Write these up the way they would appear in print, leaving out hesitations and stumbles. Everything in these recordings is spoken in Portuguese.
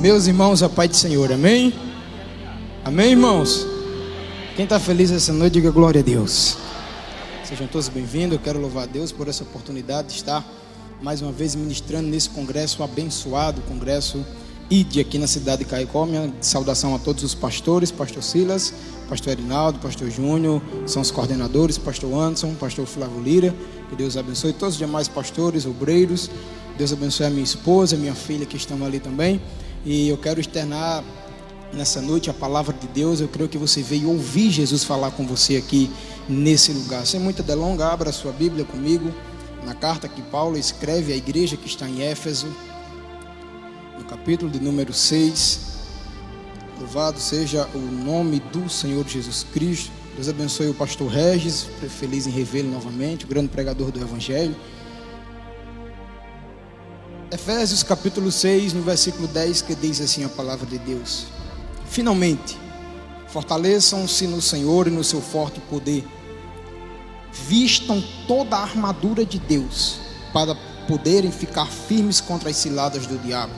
Meus irmãos, a paz do Senhor, amém? Amém, irmãos? Quem está feliz essa noite, diga glória a Deus. Sejam todos bem-vindos. Eu quero louvar a Deus por essa oportunidade de estar mais uma vez ministrando nesse congresso abençoado, congresso ID aqui na cidade de Caicó. Minha saudação a todos os pastores, pastor Silas, pastor Erinaldo, pastor Júnior, são os coordenadores, pastor Anderson, pastor Flávio Lira. Que Deus abençoe todos os demais pastores, obreiros. Deus abençoe a minha esposa, a minha filha que estão ali também. E eu quero externar nessa noite a palavra de Deus. Eu creio que você veio ouvir Jesus falar com você aqui nesse lugar. Sem muita delonga, abra a sua Bíblia comigo na carta que Paulo escreve à igreja que está em Éfeso, no capítulo de número 6. Louvado seja o nome do Senhor Jesus Cristo. Deus abençoe o pastor Regis, feliz em revê-lo novamente, o grande pregador do Evangelho. Efésios capítulo 6, no versículo 10, que diz assim a palavra de Deus: finalmente, fortaleçam-se no Senhor e no seu forte poder. Vistam toda a armadura de Deus, para poderem ficar firmes contra as ciladas do diabo.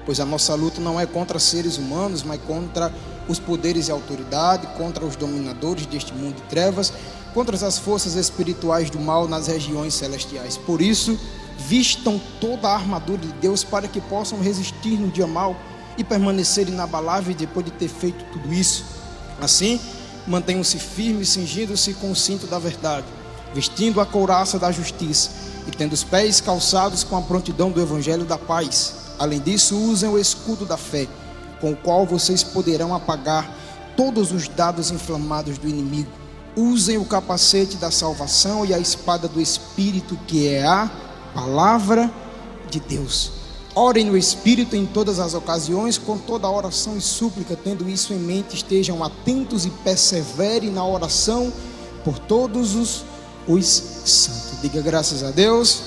Pois a nossa luta não é contra seres humanos, mas contra os poderes e autoridade, contra os dominadores deste mundo de trevas, contra as forças espirituais do mal nas regiões celestiais. Por isso, vistam toda a armadura de Deus para que possam resistir no dia mau e permanecer inabaláveis depois de ter feito tudo isso. Assim, mantenham-se firmes, cingindo-se com o cinto da verdade, vestindo a couraça da justiça e tendo os pés calçados com a prontidão do evangelho da paz. Além disso, usem o escudo da fé, com o qual vocês poderão apagar todos os dardos inflamados do inimigo. Usem o capacete da salvação e a espada do Espírito, que é a palavra de Deus. Orem no Espírito em todas as ocasiões, com toda oração e súplica. Tendo isso em mente, estejam atentos e perseverem na oração por todos os santos. Diga graças a Deus.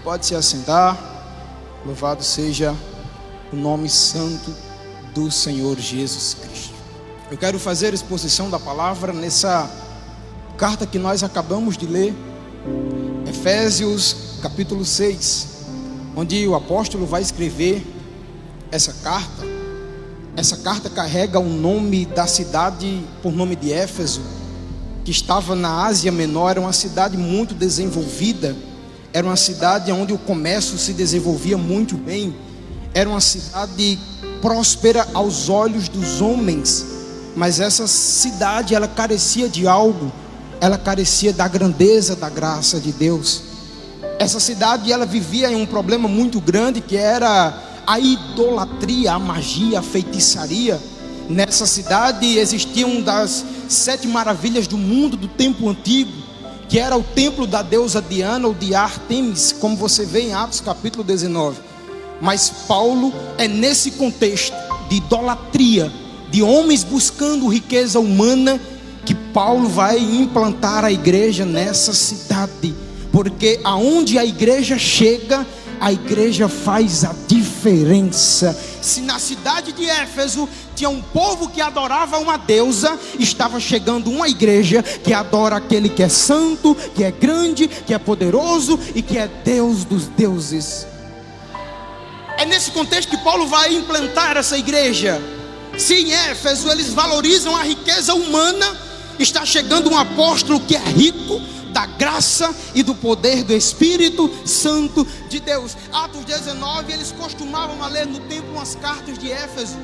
Pode se assentar. Louvado seja o nome santo do Senhor Jesus Cristo. Eu quero fazer a exposição da palavra nessa carta que nós acabamos de ler, Efésios capítulo 6, onde o apóstolo vai escrever essa carta. Essa carta carrega o nome da cidade por nome de Éfeso, que estava na Ásia Menor. Era uma cidade muito desenvolvida, era uma cidade onde o comércio se desenvolvia muito bem, era uma cidade próspera aos olhos dos homens. Mas essa cidade, ela carecia de algo, ela carecia da grandeza, da graça de Deus. Essa cidade, ela vivia em um problema muito grande, que era a idolatria, a magia, a feitiçaria. Nessa cidade existia uma das 7 maravilhas do mundo do tempo antigo, que era o templo da deusa Diana ou de Ártemis, como você vê em Atos capítulo 19. Mas Paulo é nesse contexto de idolatria, de homens buscando riqueza humana, que Paulo vai implantar a igreja nessa cidade. Porque aonde a igreja chega, a igreja faz a diferença. Se na cidade de Éfeso tinha um povo que adorava uma deusa, estava chegando uma igreja que adora aquele que é santo, que é grande, que é poderoso e que é Deus dos deuses. É nesse contexto que Paulo vai implantar essa igreja. Se em Éfeso eles valorizam a riqueza humana, está chegando um apóstolo que é rico da graça e do poder do Espírito Santo de Deus. Atos 19, eles costumavam ler no templo umas cartas de Éfeso.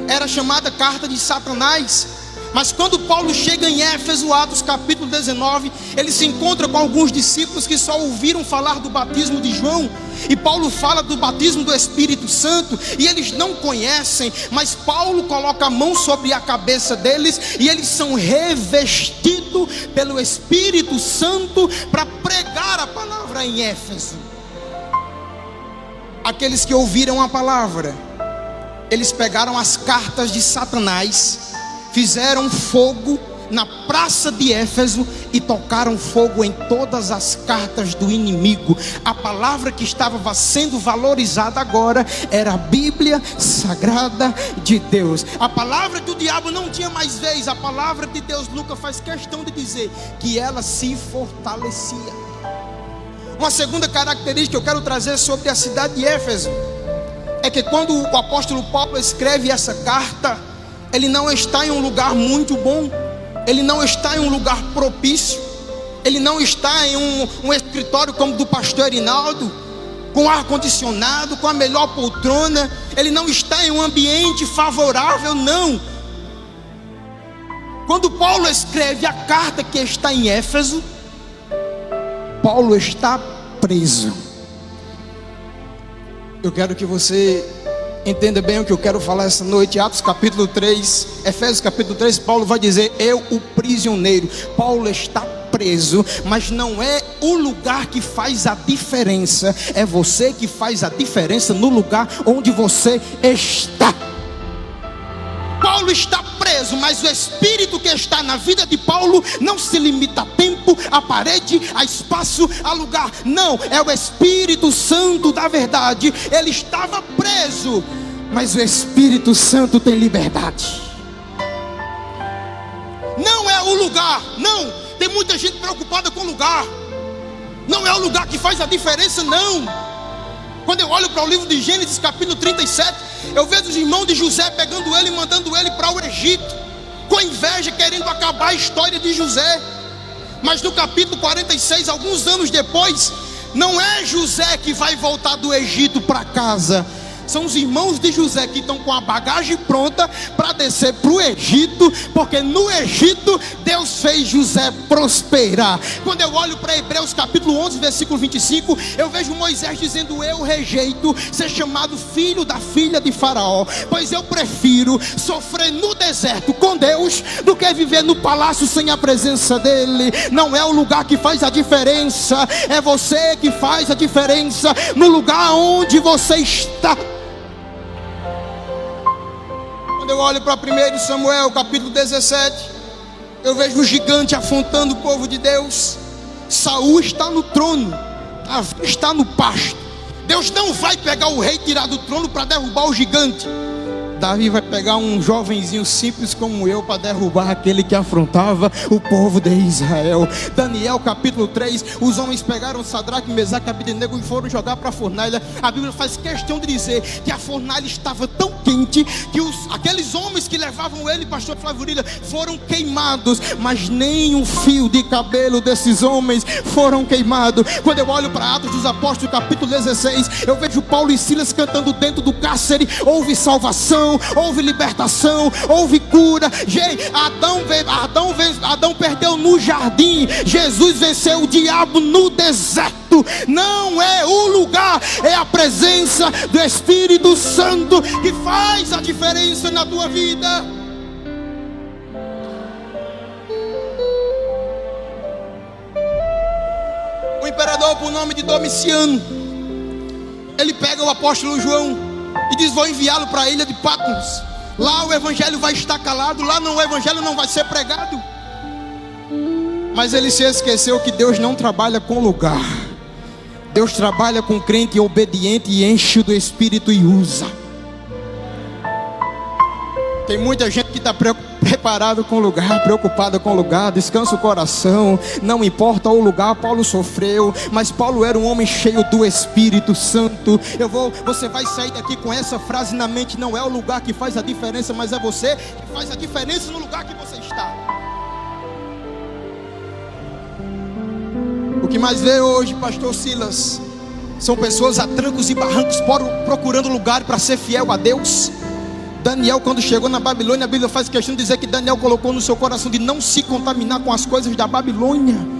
Era chamada carta de Satanás. Mas quando Paulo chega em Éfeso, Atos capítulo 19, ele se encontra com alguns discípulos que só ouviram falar do batismo de João. E Paulo fala do batismo do Espírito Santo, e eles não conhecem, mas Paulo coloca a mão sobre a cabeça deles, e eles são revestidos pelo Espírito Santo para pregar a palavra em Éfeso. Aqueles que ouviram a palavra, eles pegaram as cartas de Satanás, fizeram fogo na praça de Éfeso e tocaram fogo em todas as cartas do inimigo. A palavra que estava sendo valorizada agora era a Bíblia Sagrada de Deus. A palavra do diabo não tinha mais vez. A palavra de Deus, Lucas faz questão de dizer que ela se fortalecia. Uma segunda característica que eu quero trazer sobre a cidade de Éfeso é que quando o apóstolo Paulo escreve essa carta, ele não está em um lugar muito bom, ele não está em um lugar propício, ele não está em um escritório como do pastor Erinaldo, com ar-condicionado, com a melhor poltrona, ele não está em um ambiente favorável, não. Quando Paulo escreve a carta que está em Éfeso, Paulo está preso. Eu quero que você entenda bem o que eu quero falar essa noite. Atos capítulo 3, Efésios capítulo 3, Paulo vai dizer: eu, o prisioneiro. Paulo está preso, mas não é o lugar que faz a diferença, é você que faz a diferença no lugar onde você está. Paulo está preso, mas o Espírito que está na vida de Paulo não se limita a tempo, a parede, a espaço, a lugar. Não, é o Espírito Santo da verdade. Ele estava preso, mas o Espírito Santo tem liberdade. Não é o lugar, não. Tem muita gente preocupada com o lugar. Não é o lugar que faz a diferença, não. Quando eu olho para o livro de Gênesis capítulo 37, eu vejo os irmãos de José pegando ele e mandando ele para o Egito, com inveja, querendo acabar a história de José. Mas no capítulo 46, alguns anos depois, não é José que vai voltar do Egito para casa, são os irmãos de José que estão com a bagagem pronta para descer para o Egito, porque no Egito Deus fez José prosperar. Quando eu olho para Hebreus capítulo 11, versículo 25, eu vejo Moisés dizendo: eu rejeito ser chamado filho da filha de Faraó, pois eu prefiro sofrer no deserto com Deus do que viver no palácio sem a presença dele. Não é o lugar que faz a diferença, é você que faz a diferença no lugar onde você está. Quando eu olho para 1 Samuel capítulo 17, eu vejo o gigante afrontando o povo de Deus. Saul está no trono, Davi está no pasto. Deus não vai pegar o rei e tirar do trono para derrubar o gigante. Davi vai pegar um jovenzinho simples como eu para derrubar aquele que afrontava o povo de Israel. Daniel capítulo 3, os homens pegaram Sadraque, Mesaque e Abednego e foram jogar para a fornalha. A Bíblia faz questão de dizer que a fornalha estava tão quente que aqueles homens que levavam ele, pastor Flávio Urilha, foram queimados, mas nem um fio de cabelo desses homens foram queimados. Quando eu olho para Atos dos Apóstolos capítulo 16, eu vejo Paulo e Silas cantando dentro do cárcere. Houve salvação, houve libertação, houve cura. Adão perdeu no jardim, Jesus venceu o diabo no deserto. Não é o lugar, é a presença do Espírito Santo que faz a diferença na tua vida. O imperador, por nome de Domiciano, ele pega o apóstolo João e diz: vou enviá-lo para a ilha de Patmos. Lá o evangelho vai estar calado, lá o evangelho não vai ser pregado. Mas ele se esqueceu que Deus não trabalha com lugar. Deus trabalha com crente obediente e enche do Espírito e usa. Tem muita gente que está preparado com o lugar, preocupada com o lugar. Descansa o coração, não importa o lugar. Paulo sofreu, mas Paulo era um homem cheio do Espírito Santo. Você vai sair daqui com essa frase na mente: não é o lugar que faz a diferença, mas é você que faz a diferença no lugar que você está. O que mais vê hoje, pastor Silas, são pessoas a trancos e barrancos procurando lugar para ser fiel a Deus. Daniel, quando chegou na Babilônia, a Bíblia faz questão de dizer que Daniel colocou no seu coração de não se contaminar com as coisas da Babilônia.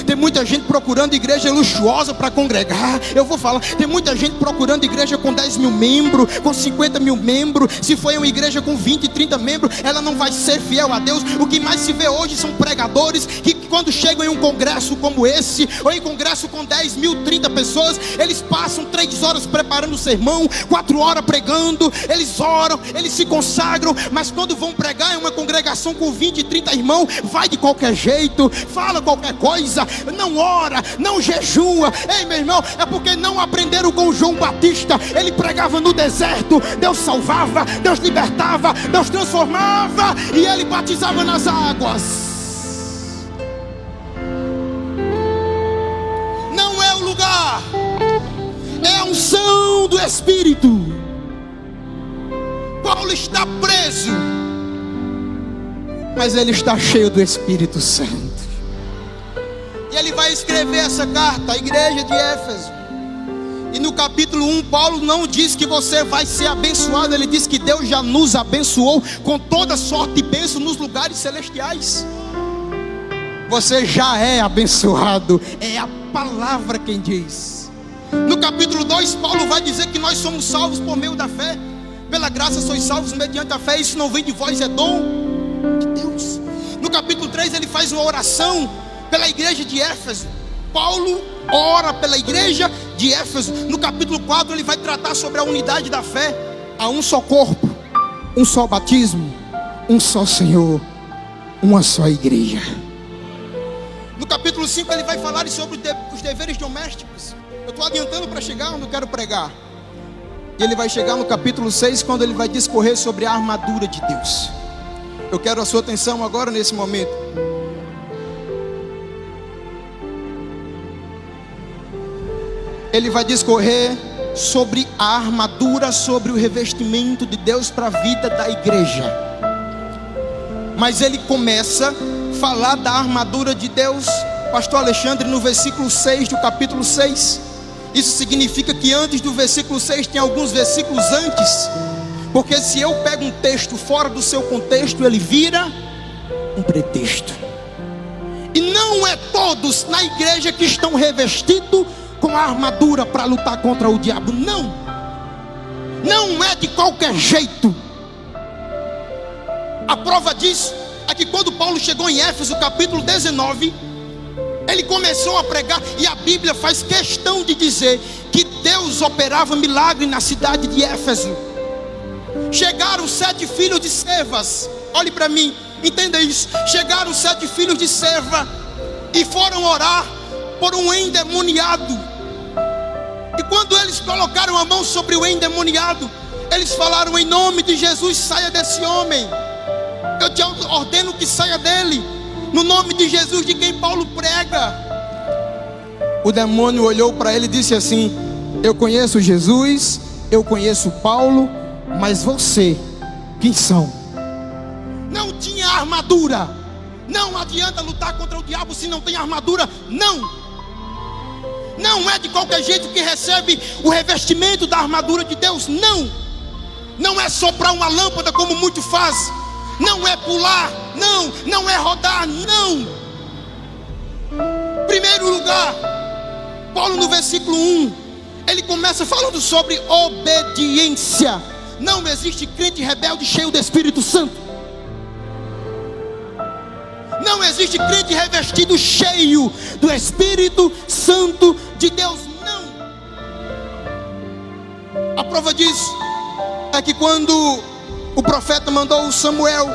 Tem muita gente procurando igreja luxuosa para congregar. Eu vou falar, tem muita gente procurando igreja com 10 mil membros, com 50 mil membros. Se for uma igreja com 20, 30 membros, ela não vai ser fiel a Deus. O que mais se vê hoje são pregadores que quando chegam em um congresso como esse, ou em congresso com 10 mil, 30 pessoas, eles passam 3 horas preparando o sermão, 4 horas pregando. Eles oram, eles se consagram, mas quando vão pregar em uma congregação com 20, 30 irmãos, vai de qualquer jeito, fala qualquer coisa, não ora, não jejua. Ei, meu irmão, é porque não aprenderam com João Batista. Ele pregava no deserto, Deus salvava, Deus libertava, Deus transformava, e ele batizava nas águas. Não é o lugar, é a unção do Espírito. Paulo está preso, mas ele está cheio do Espírito Santo. E ele vai escrever essa carta à igreja de Éfeso. E no capítulo 1, Paulo não diz que você vai ser abençoado. Ele diz que Deus já nos abençoou com toda sorte de bênção nos lugares celestiais. Você já é abençoado. É a palavra quem diz. No capítulo 2, Paulo vai dizer que nós somos salvos por meio da fé. Pela graça sois salvos mediante a fé. Isso não vem de vós, é dom de Deus. No capítulo 3, ele faz uma oração pela igreja de Éfeso. Paulo ora pela igreja de Éfeso. No capítulo 4 ele vai tratar sobre a unidade da fé. Há um só corpo, um só batismo, um só Senhor, uma só igreja. No capítulo 5 ele vai falar sobre os deveres domésticos. Eu estou adiantando para chegar onde eu quero pregar. E ele vai chegar no capítulo 6, quando ele vai discorrer sobre a armadura de Deus. Eu quero a sua atenção agora nesse momento. Ele vai discorrer sobre a armadura, sobre o revestimento de Deus para a vida da igreja. Mas ele começa a falar da armadura de Deus, pastor Alexandre, no versículo 6 do capítulo 6. Isso significa que antes do versículo 6 tem alguns versículos antes. Porque se eu pego um texto fora do seu contexto, ele vira um pretexto. E não é todos na igreja que estão revestidos com a armadura para lutar contra o diabo. Não é de qualquer jeito. A prova disso é que quando Paulo chegou em Éfeso, capítulo 19, ele começou a pregar, e a Bíblia faz questão de dizer que Deus operava milagre na cidade de Éfeso. Chegaram 7 filhos de Sevas. Olhe para mim, entenda isso. Chegaram 7 filhos de Seva e foram orar por um endemoniado. E quando eles colocaram a mão sobre o endemoniado, eles falaram: em nome de Jesus, saia desse homem. Eu te ordeno que saia dele, no nome de Jesus, de quem Paulo prega. O demônio olhou para ele e disse assim: eu conheço Jesus, eu conheço Paulo, mas você, quem são? Não tinha armadura. Não adianta lutar contra o diabo se não tem armadura. Não é de qualquer jeito que recebe o revestimento da armadura de Deus. Não é soprar uma lâmpada como muitos fazem. Não é pular, não é rodar, não. Primeiro lugar, Paulo no versículo 1, ele começa falando sobre obediência. Não existe crente rebelde cheio do Espírito Santo. Não existe crente revestido cheio do Espírito Santo de Deus. Não. A prova disso é que quando o profeta mandou o Samuel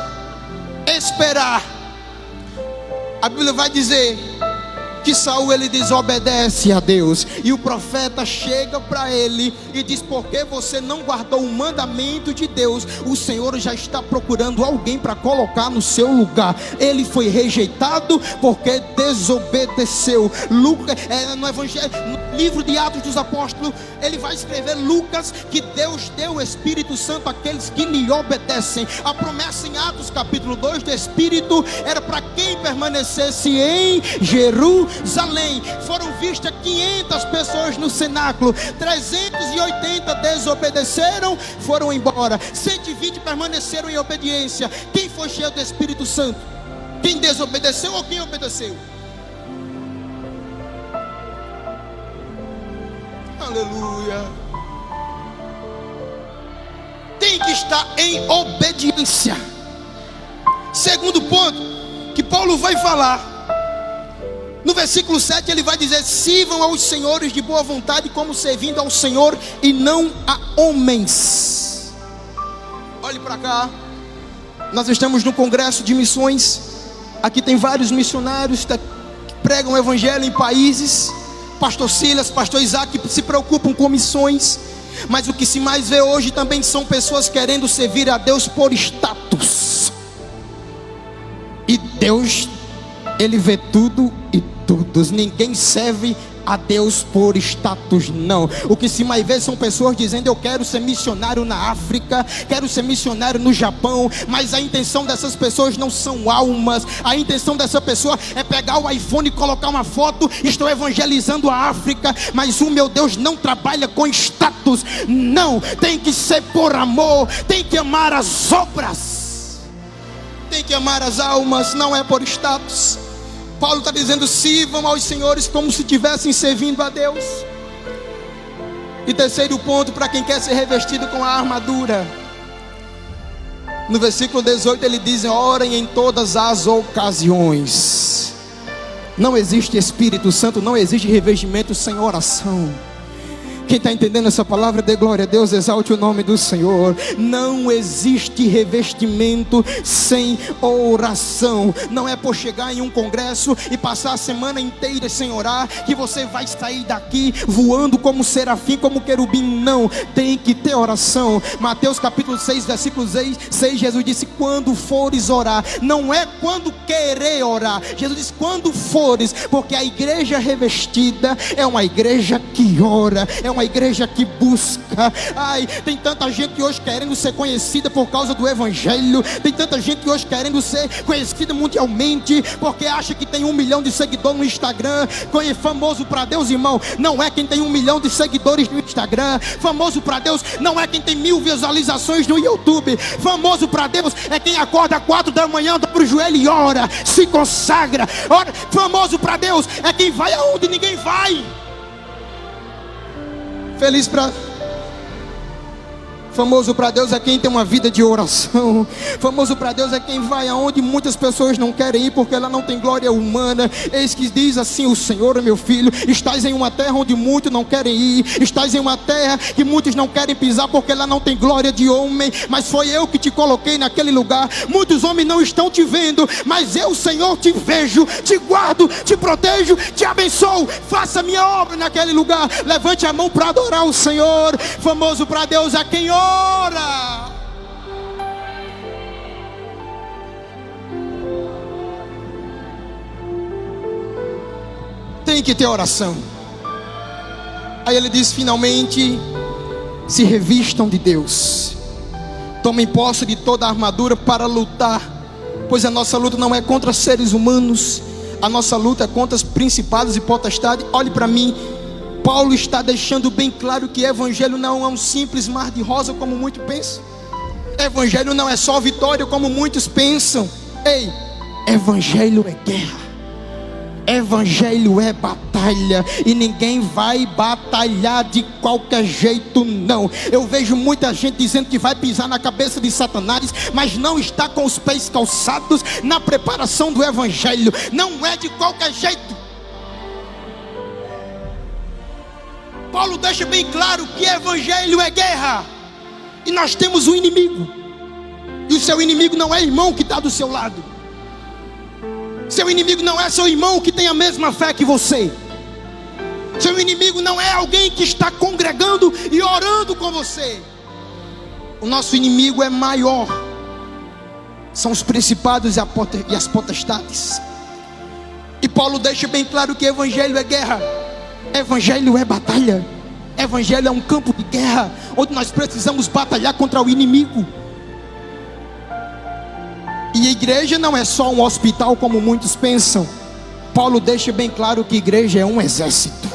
esperar, a Bíblia vai dizer que Saul ele desobedece a Deus, e o profeta chega para ele e diz: porque você não guardou o mandamento de Deus, o Senhor já está procurando alguém para colocar no seu lugar. Ele foi rejeitado porque desobedeceu. Lucas, no Evangelho, no livro de Atos dos Apóstolos, ele vai escrever, Lucas, que Deus deu o Espírito Santo àqueles que lhe obedecem. A promessa em Atos capítulo 2 do Espírito era para quem permanecesse em Jerusalém. Foram vistas 500 pessoas no cenáculo, 380 desobedeceram, foram embora, 120 permaneceram em obediência. Quem foi cheio do Espírito Santo? Quem desobedeceu ou quem obedeceu? Aleluia. Tem que estar em obediência. Segundo ponto que Paulo vai falar, no versículo 7 ele vai dizer: sirvam aos senhores de boa vontade, como servindo ao Senhor e não a homens. Olhe para cá. Nós estamos no congresso de missões. Aqui tem vários missionários que pregam o evangelho em países. Pastor Silas, pastor Isaac se preocupam com missões. Mas o que se mais vê hoje também são pessoas querendo servir a Deus por status. E Deus, Ele vê tudo e todos. Ninguém serve a Deus por status, não. O que se mais vê são pessoas dizendo: eu quero ser missionário na África, quero ser missionário no Japão. Mas a intenção dessas pessoas não são almas. A intenção dessa pessoa é pegar o iPhone e colocar uma foto: estou evangelizando a África. Mas o meu Deus não trabalha com status, não. Tem que ser por amor, tem que amar as obras, tem que amar as almas, não é por status. Paulo está dizendo: sirvam aos senhores como se estivessem servindo a Deus. E terceiro ponto, para quem quer ser revestido com a armadura, no versículo 18 ele diz: orem em todas as ocasiões. Não existe Espírito Santo, não existe revestimento sem oração. Quem está entendendo essa palavra, dê glória a Deus, exalte o nome do Senhor. Não existe revestimento sem oração. Não é por chegar em um congresso e passar a semana inteira sem orar que você vai sair daqui voando como serafim, como querubim. Não, tem que ter oração. Mateus capítulo 6, versículo 6, Jesus disse: quando fores orar. Não é quando querer orar. Jesus disse: quando fores, porque a igreja revestida é uma igreja que ora, é uma igreja que busca. Ai, tem tanta gente hoje querendo ser conhecida por causa do evangelho. Tem tanta gente hoje querendo ser conhecida mundialmente porque acha que tem 1 milhão de seguidores no Instagram. Famoso para Deus, irmão, não é quem tem 1 milhão de seguidores no Instagram. Famoso para Deus não é quem tem 1000 visualizações no YouTube. Famoso para Deus é quem acorda 4 da manhã, dobra o joelho e ora, se consagra. Ora, famoso para Deus é quem vai aonde ninguém vai. Famoso para Deus é quem tem uma vida de oração. Famoso para Deus é quem vai aonde muitas pessoas não querem ir, porque ela não tem glória humana. Eis que diz assim o Senhor: meu filho, estás em uma terra onde muitos não querem ir. Estás em uma terra que muitos não querem pisar, porque ela não tem glória de homem. Mas foi eu que te coloquei naquele lugar. Muitos homens não estão te vendo, mas eu, Senhor, te vejo, te guardo, te protejo, te abençoo. Faça minha obra naquele lugar. Levante a mão para adorar o Senhor. Famoso para Deus é quem ora. Tem que ter oração. Aí ele diz: finalmente se revistam de Deus, tomem posse de toda a armadura para lutar, pois a nossa luta não é contra seres humanos, a nossa luta é contra os principados e potestades. Olhe para mim, Paulo está deixando bem claro que evangelho não é um simples mar de rosa como muitos pensam. Evangelho não é só vitória como muitos pensam. Ei, evangelho é guerra. Evangelho é batalha. E ninguém vai batalhar de qualquer jeito, não. Eu vejo muita gente dizendo que vai pisar na cabeça de Satanás, mas não está com os pés calçados na preparação do evangelho. Não é de qualquer jeito. Paulo deixa bem claro que evangelho é guerra. E nós temos um inimigo. E o seu inimigo não é irmão que está do seu lado. Seu inimigo não é seu irmão que tem a mesma fé que você. Seu inimigo não é alguém que está congregando e orando com você. O nosso inimigo é maior. São os principados e as potestades. E Paulo deixa bem claro que evangelho é guerra. Evangelho é batalha. Evangelho é um campo de guerra, onde nós precisamos batalhar contra o inimigo. E a igreja não é só um hospital como muitos pensam. Paulo deixa bem claro que a igreja é um exército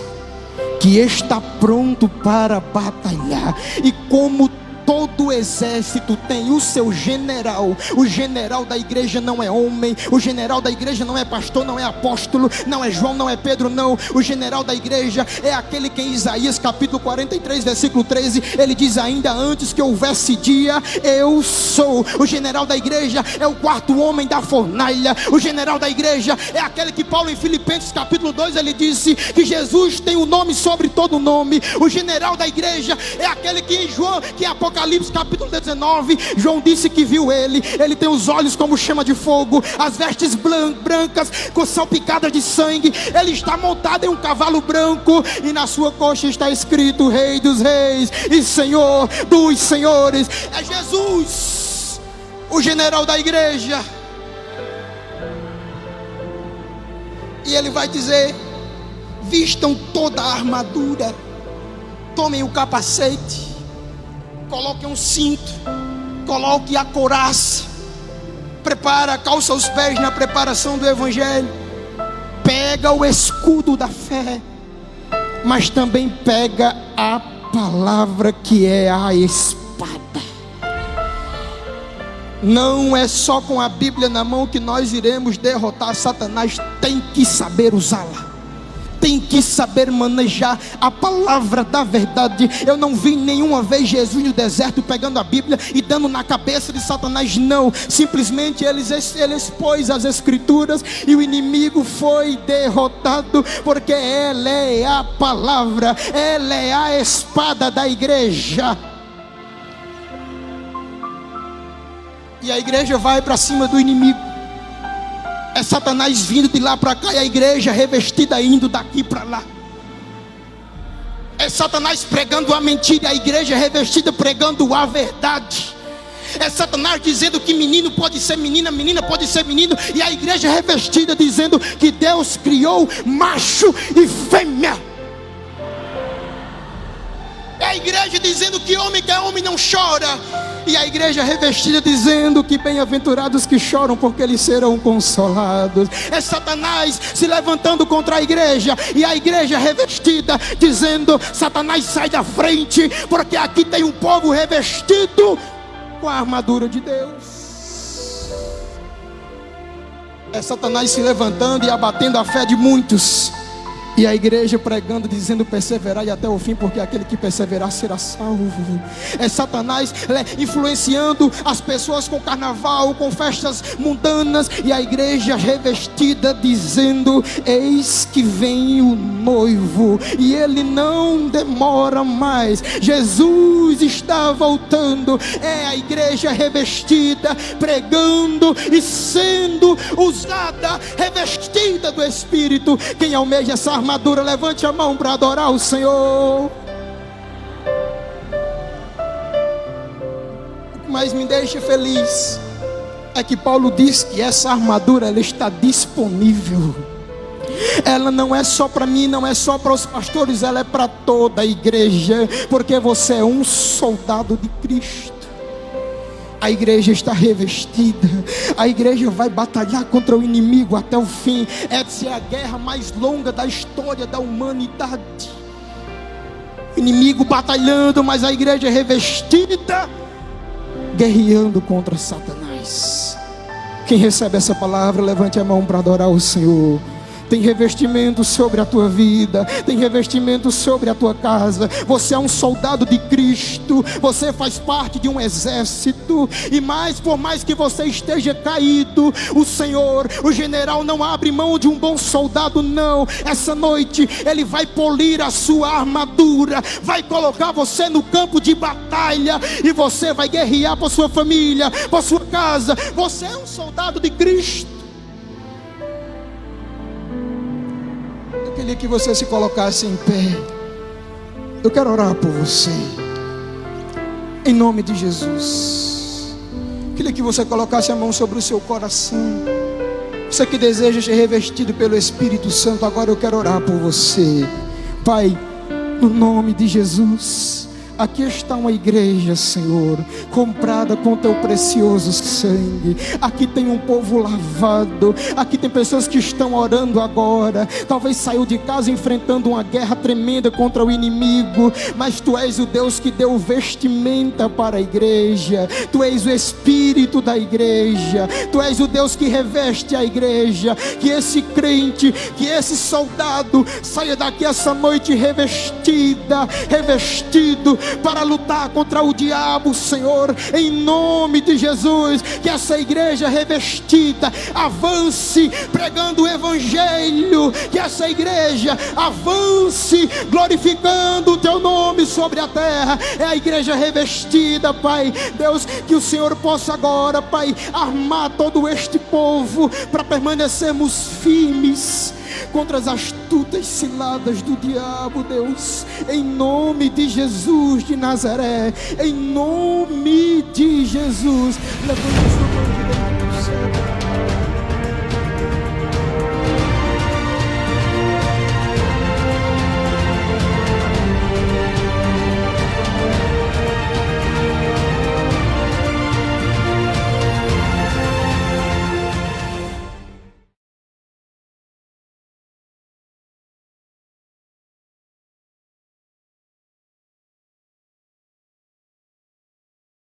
que está pronto para batalhar. E como todo exército tem o seu general. O general da igreja não é homem. O general da igreja não é pastor, não é apóstolo, não é João, não é Pedro, não. O general da igreja é aquele que em Isaías capítulo 43 versículo 13 ele diz: ainda antes que houvesse dia, eu sou. O general da igreja é o quarto homem da fornalha. O general da igreja é aquele que Paulo em Filipenses capítulo 2 ele disse que Jesus tem o nome sobre todo nome. O general da igreja é aquele que em João, que é Apocalipse capítulo 19, João disse que viu ele. Ele tem os olhos como chama de fogo, as vestes brancas com salpicadas de sangue. Ele está montado em um cavalo branco e na sua coxa está escrito: Rei dos Reis e Senhor dos Senhores. É Jesus, o general da igreja. E ele vai dizer: Vistam toda a armadura, tomem o capacete, coloquem um cinto, coloquem a couraça, calça os pés na preparação do Evangelho, pega o escudo da fé, mas também pega a palavra que é a espada. Não é só com a Bíblia na mão que nós iremos derrotar Satanás, tem que saber usá-la. Tem que saber manejar a palavra da verdade. Eu não vi nenhuma vez Jesus no deserto pegando a Bíblia e dando na cabeça de Satanás, não. Simplesmente ele expôs as escrituras e o inimigo foi derrotado, porque ela é a palavra, ela é a espada da igreja. E a igreja vai para cima do inimigo. É Satanás vindo de lá para cá e a igreja revestida indo daqui para lá. É Satanás pregando a mentira e a igreja revestida pregando a verdade. É Satanás dizendo que menino pode ser menina, menina pode ser menino, e a igreja revestida dizendo que Deus criou macho e fêmea. É a igreja dizendo que é homem não chora, e a igreja revestida dizendo que bem-aventurados que choram, porque eles serão consolados. É Satanás se levantando contra a igreja, e a igreja revestida dizendo: Satanás, sai da frente, porque aqui tem um povo revestido com a armadura de Deus. É Satanás se levantando e abatendo a fé de muitos, e a igreja pregando, dizendo: perseverai até o fim, porque aquele que perseverar será salvo. É Satanás influenciando as pessoas com carnaval, com festas mundanas, e a igreja revestida dizendo: eis que vem o noivo, e ele não demora mais, Jesus está voltando. É a igreja revestida, pregando e sendo usada, revestida do Espírito. Quem almeja essa armadura, levante a mão para adorar o Senhor. O que mais me deixa feliz é que Paulo diz que essa armadura, ela está disponível. Ela não é só para mim, não é só para os pastores, ela é para toda a igreja, porque você é um soldado de Cristo. A igreja está revestida. A igreja vai batalhar contra o inimigo até o fim. Essa é a guerra mais longa da história da humanidade. O inimigo batalhando, mas a igreja revestida, guerreando contra Satanás. Quem recebe essa palavra, levante a mão para adorar o Senhor. Tem revestimento sobre a tua vida, tem revestimento sobre a tua casa. Você é um soldado de Cristo, você faz parte de um exército. E por mais que você esteja caído, o Senhor, o general, não abre mão de um bom soldado, não. Essa noite Ele vai polir a sua armadura, vai colocar você no campo de batalha, e você vai guerrear por sua família, por sua casa. Você é um soldado de Cristo. Eu queria que você se colocasse em pé. Eu quero orar por você, em nome de Jesus. Eu queria que você colocasse a mão sobre o seu coração. Você que deseja ser revestido pelo Espírito Santo, agora eu quero orar por você. Pai, no nome de Jesus, aqui está uma igreja, Senhor, comprada com teu precioso sangue. Aqui tem um povo lavado. Aqui tem pessoas que estão orando agora. Talvez saiu de casa enfrentando uma guerra tremenda contra o inimigo, mas tu és o Deus que deu vestimenta para a igreja. Tu és o Espírito da igreja. Tu és o Deus que reveste a igreja. Que esse crente, que esse soldado saia daqui essa noite revestido para lutar contra o diabo, Senhor, em nome de Jesus. Que essa igreja revestida avance pregando o Evangelho, que essa igreja avance glorificando o teu nome sobre a terra. É a igreja revestida, Pai Deus, que o Senhor possa agora, Pai, armar todo este povo para permanecermos firmes contra as astutas ciladas do diabo, Deus, em nome de Jesus de Nazaré, em nome de Jesus. Levante a sua mão.